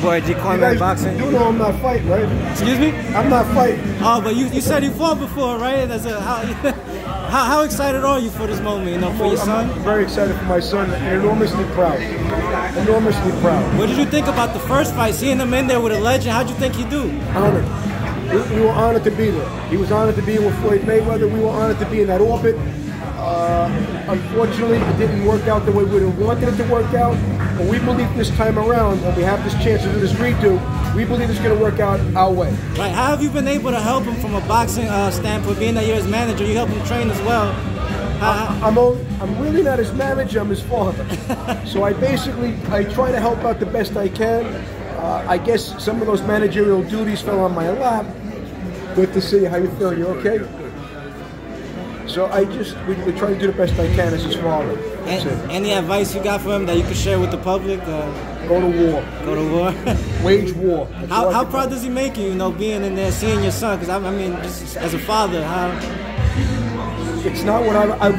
Boy, G Cornette boxing. You know I'm not fighting, right? Excuse me? I'm not fighting. Oh, but you said you fought before, right? How excited are you for this moment, you know, for your son? I'm very excited for my son and enormously proud. Enormously proud. What did you think about the first fight? Seeing him in there with a legend, how'd you think he'd do? Honored. We were honored to be there. He was honored to be with Floyd Mayweather. We were honored to be in that orbit. Unfortunately, it didn't work out the way we would have wanted it to work out. But we believe this time around, when we have this chance to do this redo, we believe it's going to work out our way. Right. How have you been able to help him from a boxing standpoint, being that you're his manager? You help him train as well. I'm really not his manager, I'm his father. So I try to help out the best I can. I guess some of those managerial duties fell on my lap. Good to see you. How you feeling? You okay? So we try to do the best I can as his father. Any advice you got for him that you could share with the public? Go to war. Go to war. Wage war. How proud does he make you? You know, being in there, seeing your son. Because I mean, just as a father, how? It's not what I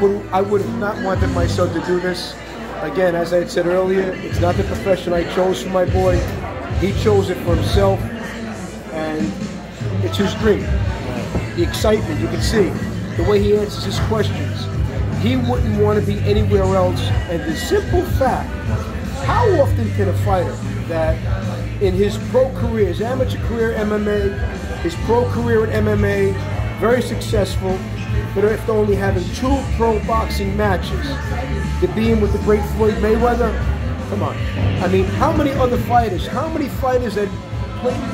would have not wanted my son to do this. Again, as I had said earlier, it's not the profession I chose for my boy. He chose it for himself, and it's his dream. The excitement, you can see, the way he answers his questions. He wouldn't want to be anywhere else. And the simple fact, how often can a fighter that in his pro career, his amateur career MMA, his pro career in MMA, very successful, but after only having 2 pro boxing matches, to be in with the great Floyd Mayweather? Come on. I mean, how many fighters that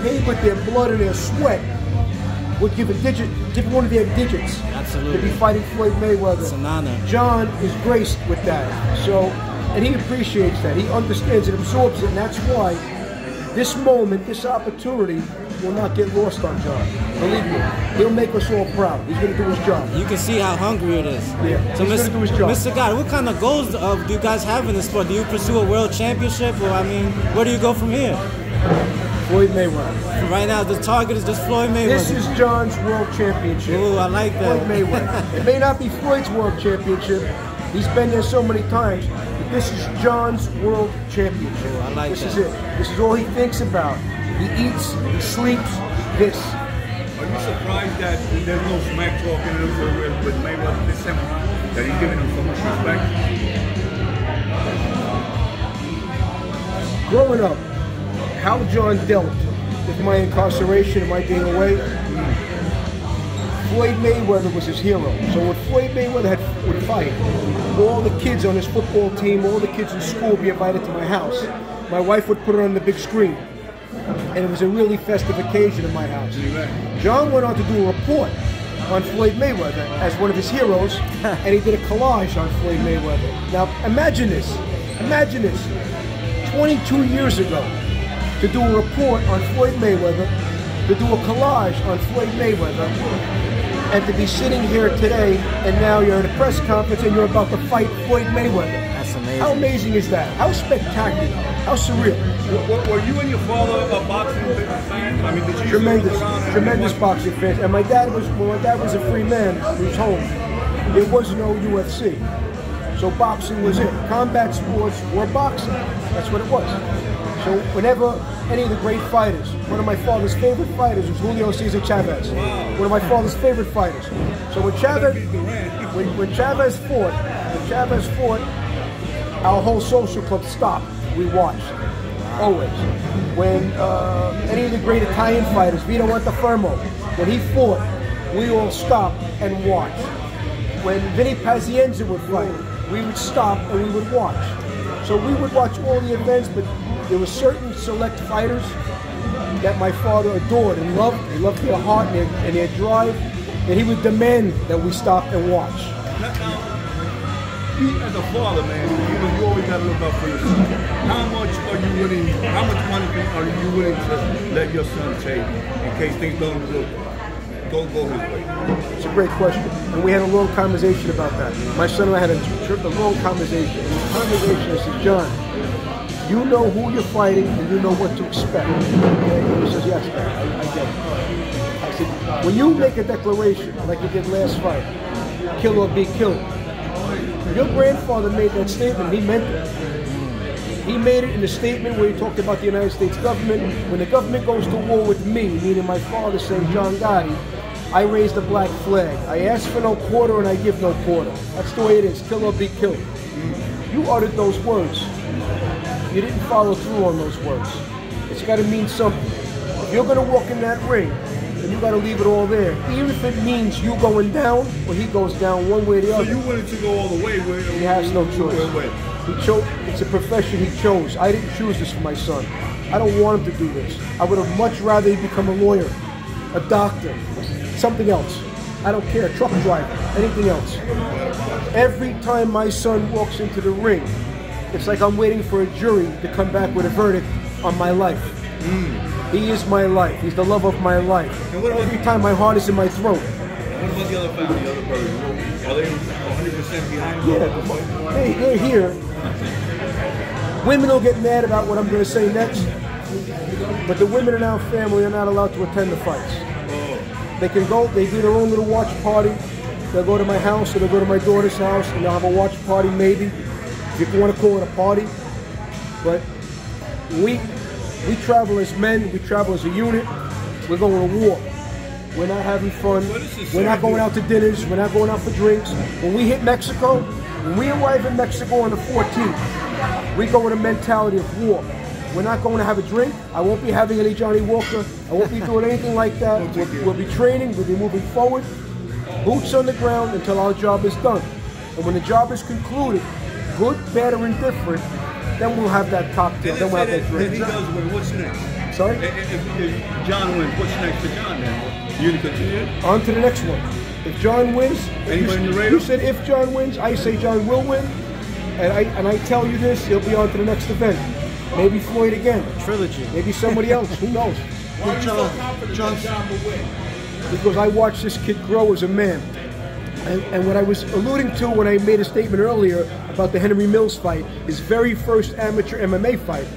paid with their blood and their sweat would give one of their digits to be fighting Floyd Mayweather? It's an honor. John is graced with that. So, and he appreciates that. He understands it, absorbs it, and that's why this moment, this opportunity will not get lost on John. Believe me, he'll make us all proud. He's going to do his job. You can see how hungry it is. Yeah, so he's going to do his job. Mr. Gotti, what kind of goals do you guys have in this sport? Do you pursue a world championship, or I mean, where do you go from here? Floyd Mayweather. Right now, the target is just Floyd Mayweather. This is John's world championship. Ooh, I like that. Floyd Mayweather. It may not be Floyd's world championship. He's been there so many times. But this is John's world championship. Ooh, I like that. This is it. This is all he thinks about. He eats, he sleeps, this. Are you surprised that there's no smack talking with Mayweather this time around? That he's giving him so much respect? Growing up, how John dealt with my incarceration and my being away, Floyd Mayweather was his hero. So when Floyd Mayweather would fight, all the kids on his football team, all the kids in school would be invited to my house. My wife would put it on the big screen. And it was a really festive occasion in my house. John went on to do a report on Floyd Mayweather as one of his heroes, and he did a collage on Floyd Mayweather. Now imagine this, 22 years ago, to do a report on Floyd Mayweather, to do a collage on Floyd Mayweather, and to be sitting here today, and now you're at a press conference and you're about to fight Floyd Mayweather. That's amazing. How amazing is that? How spectacular? How surreal? Were you and your father a boxing fan? I mean, did you tremendous boxing fans. And my dad was, when my dad was a free man, he was home. There was no UFC. So boxing was it. Combat sports were boxing. That's what it was. So whenever any of the great fighters, one of my father's favorite fighters was Julio Cesar Chavez. Wow. One of my father's favorite fighters. So when Chavez fought, our whole social club stopped. We watched. Always. When any of the great Italian fighters, Vito Antuofermo, when he fought, we all stopped and watched. When Vinny Pazienza would fight, we would stop and we would watch. So we would watch all the events, but there were certain select fighters that my father adored and loved. He loved their heart and their drive, and he would demand that we stop and watch. As a father, man, you always got to look out for your son. How much money are you willing to let your son take in case things don't go his way? It's a great question, and we had a long conversation about that. My son and I had a long conversation. And the conversation is, John, you know who you're fighting and you know what to expect. Okay? And he says, yes, Dad, I get it. I said, when you make a declaration like you did last fight, kill or be killed, your grandfather made that statement, he meant it. He made it in a statement where he talked about the United States government. When the government goes to war with me, meaning my father, saying John Gotti, I raise the black flag. I ask for no quarter and I give no quarter. That's the way it is. Kill or be killed. You uttered those words. You didn't follow through on those words. It's got to mean something. If you're going to walk in that ring, then you got to leave it all there. Even if it means you going down or he goes down one way or the other. So you wanted to go all the way? He has no choice. He chose. It's a profession he chose. I didn't choose this for my son. I don't want him to do this. I would have much rather he become a lawyer, a doctor, something else. I don't care, a truck driver, anything else. Every time my son walks into the ring, it's like I'm waiting for a jury to come back with a verdict on my life. He is my life. He's the love of my life. Every time my heart is in my throat. What about the other family, the other brothers? Are they 100% behind you? Yeah, they're here. Women will get mad about what I'm going to say next, but the women in our family are not allowed to attend the fights. They can go, they do their own little watch party. They'll go to my house or they'll go to my daughter's house and they'll have a watch party maybe, if you want to call it a party. But we travel as men, we travel as a unit, we're going to war. We're not having fun, we're not going out to dinners, we're not going out for drinks. When we hit Mexico, when we arrive in Mexico on the 14th, we go with a mentality of war. We're not going to have a drink. I won't be having any Johnny Walker. I won't be doing anything like that. We'll be training. We'll be moving forward. Boots on the ground until our job is done. And when the job is concluded, good, bad, or indifferent, then we'll have that cocktail. Then we'll have that drink. If he does win, what's next? Sorry? If John wins, what's next for John then? You to continue? On to the next one. If John wins, you said if John wins, I say John will win. And I tell you this, he'll be on to the next event. Maybe Floyd again. Trilogy. Maybe somebody else. Who knows? Because I watched this kid grow as a man. And what I was alluding to when I made a statement earlier about the Henry Mills fight, his very first amateur MMA fight,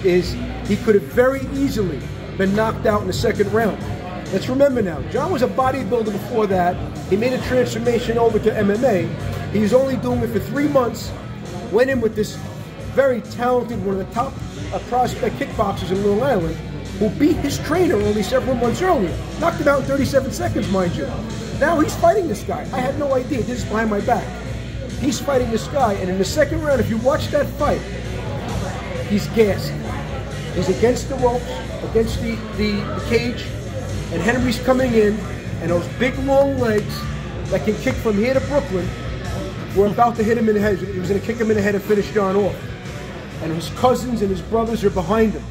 is he could have very easily been knocked out in the second round. Let's remember now, John was a bodybuilder before that. He made a transformation over to MMA. He was only doing it for 3 months. Went in with this very talented, one of the top prospect kickboxers in Long Island, who beat his trainer only several months earlier. Knocked him out in 37 seconds, mind you. Now he's fighting this guy. I had no idea. This is behind my back. He's fighting this guy, and in the second round, if you watch that fight, he's gassed. He's against the ropes, against the cage, and Henry's coming in, and those big, long legs that can kick from here to Brooklyn were about to hit him in the head. He was going to kick him in the head and finish John off. And his cousins and his brothers are behind him.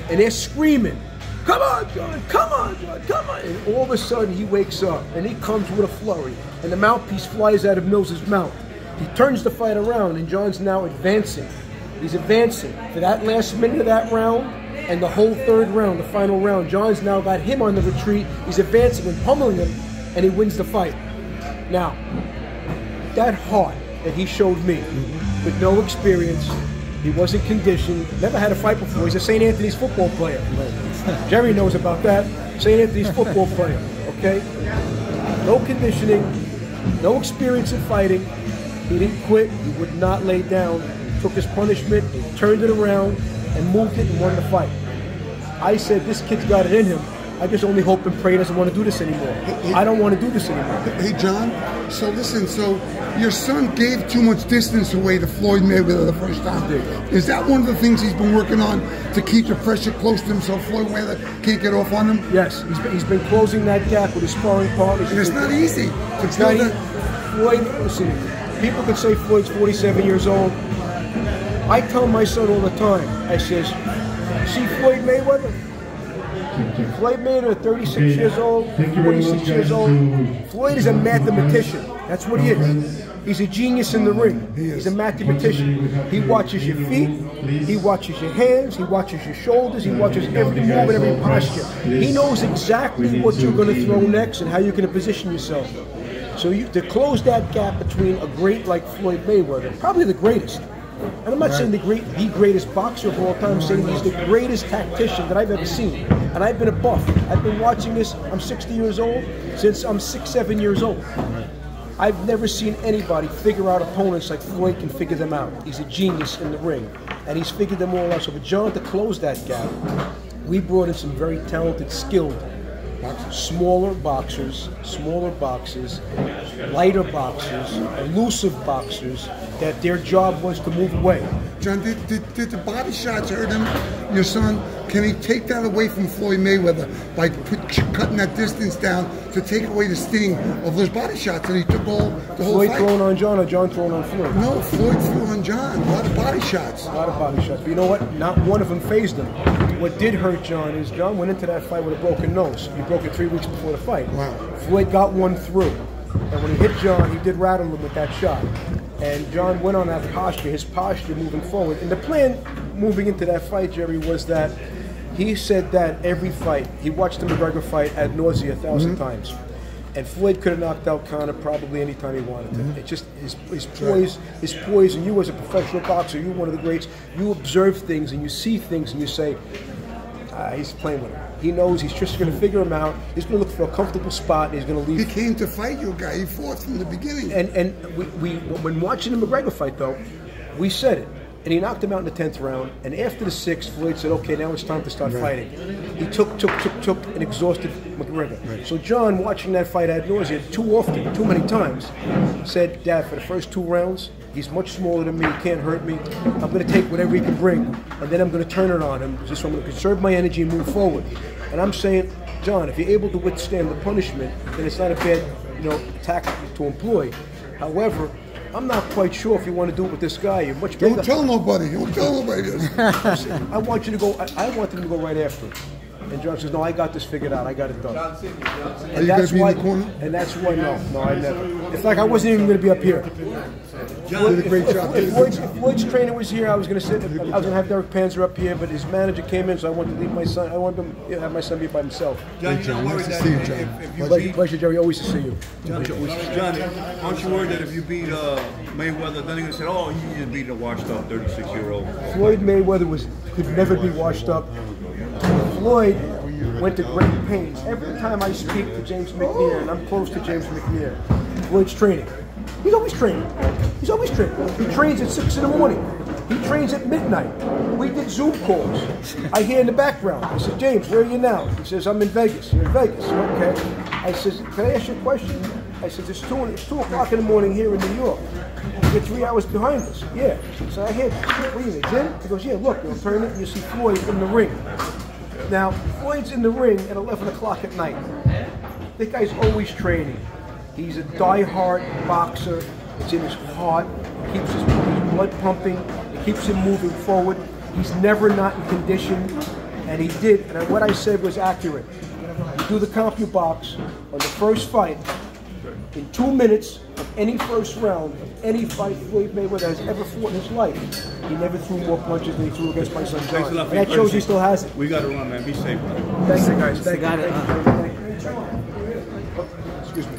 And they're screaming, "Come on, John, come on, John, come on." And all of a sudden he wakes up and he comes with a flurry. And the mouthpiece flies out of Mills's mouth. He turns the fight around and John's now advancing. He's advancing. For that last minute of that round and the whole third round, the final round, John's now got him on the retreat. He's advancing and pummeling him and he wins the fight. Now, that heart that he showed me with no experience, he wasn't conditioned, never had a fight before. He's a St. Anthony's football player. Jerry knows about that. St. Anthony's football player, okay? No conditioning, no experience in fighting. He didn't quit, he would not lay down. Took his punishment, he turned it around and moved it and won the fight. I said, this kid's got it in him. I just only hope and pray he doesn't want to do this anymore. I don't want to do this anymore. Hey, John, so listen, so your son gave too much distance away to Floyd Mayweather the first time. Is that one of the things he's been working on to keep the pressure close to him so Floyd Mayweather can't get off on him? Yes, he's been closing that gap with his sparring partners. And it's not easy. It's not easy. Floyd, listen, people can say Floyd's 47 years old. I tell my son all the time, I says, see Floyd Mayweather? Floyd Mayweather, 36 years old, 46 years old. Floyd is a mathematician. That's what he is. He's a genius in the ring. He's a mathematician. He watches your feet, he watches your hands, he watches your shoulders, he watches every move and every posture. He knows exactly what you're going to throw next and how you're going to position yourself. So to close that gap between a great like Floyd Mayweather, probably the greatest, and I'm not saying the greatest boxer of all time, I'm saying he's the greatest tactician that I've ever seen. And I've been a buff. I've been watching this, I'm 60 years old, since I'm 6, 7 years old. I've never seen anybody figure out opponents like Floyd can figure them out. He's a genius in the ring. and he's figured them all out. So for John to close that gap, we brought in some very talented, skilled smaller boxers, lighter boxers, elusive boxers, that their job was to move away. John, did the body shots hurt him, your son? Can he take that away from Floyd Mayweather by cutting that distance down to take away the sting of those body shots that he took the whole Floyd fight? throwing on John or John throwing on Floyd? No, Floyd threw on John. A lot of body shots. A lot of body shots. But you know what? Not one of them phased him. What did hurt John is John went into that fight with a broken nose. He broke it 3 weeks before the fight. Wow. Floyd got one through. And when he hit John, he did rattle him with that shot. And John went on that posture, his posture moving forward. And the plan moving into that fight, Jerry, was that he said that every fight, he watched the McGregor fight ad nauseum 1,000 times. And Floyd could have knocked out Conor probably any time he wanted to. It's just his poise, and you as a professional boxer, you're one of the greats, you observe things and you see things and you say, he's playing with him. He knows he's just going to figure him out. He's going to look for a comfortable spot and he's going to leave. He came to fight you, guy. He fought from the beginning. And when watching the McGregor fight, though, we said it. And he knocked him out in the 10th round. And after the 6th, Floyd said, okay, now it's time to start fighting. He took and exhausted McGregor. Right. So John, watching that fight ad nauseum too many times, said, Dad, for the first 2 rounds, he's much smaller than me, he can't hurt me. I'm going to take whatever he can bring, and then I'm going to turn it on him. Just so I'm going to conserve my energy and move forward. And I'm saying, John, if you're able to withstand the punishment, then it's not a bad, tactic to employ. However, I'm not quite sure if you want to do it with this guy. You're much bigger. Don't tell nobody. Don't tell nobody this. I want you to go. I want him to go right after him. And John says, no, I got this figured out. I got it done. Are you going to be in the corner? And that's why, no, I never. In fact, I wasn't even going to be up here. You did a great job. If Floyd's trainer was here, I was going to sit. I was going to have Derek Panzer up here, but his manager came in, so I wanted to leave my son. I wanted him to have my son be by himself. John, Nice to see you, John. Pleasure, Jerry. Always to see you. John, aren't you worried that if you beat Mayweather, then they're going to say, oh, you just beat a washed-up 36-year-old? Floyd Mayweather could never be washed up. Floyd went to great pains. Every time I speak to James McNear, and I'm close to James McNear, Floyd's training. He's always training. He's always training. He trains at 6 in the morning. He trains at midnight. We did Zoom calls. I hear in the background. I said, James, where are you now? He says, I'm in Vegas. You're in Vegas. Okay. I says, can I ask you a question? I said, it's 2 o'clock in the morning here in New York. You're 3 hours behind us. Yeah. So I hear, what are you, Jim? He goes, yeah, look, you'll turn it and you see Floyd in the ring. Now, Floyd's in the ring at 11 o'clock at night. This guy's always training. He's a die-hard boxer. It's in his heart. It keeps his blood pumping. It keeps him moving forward. He's never not in condition. And he did, and what I said was accurate. You do the CompuBox on the first fight, in 2 minutes of any first round of any fight Floyd Mayweather has ever fought in his life, he never threw more punches than he threw against my son John. And that shows he still has it. We got to run, man. Be safe, man. Thanks, guys. Thank you. Got it. Excuse me.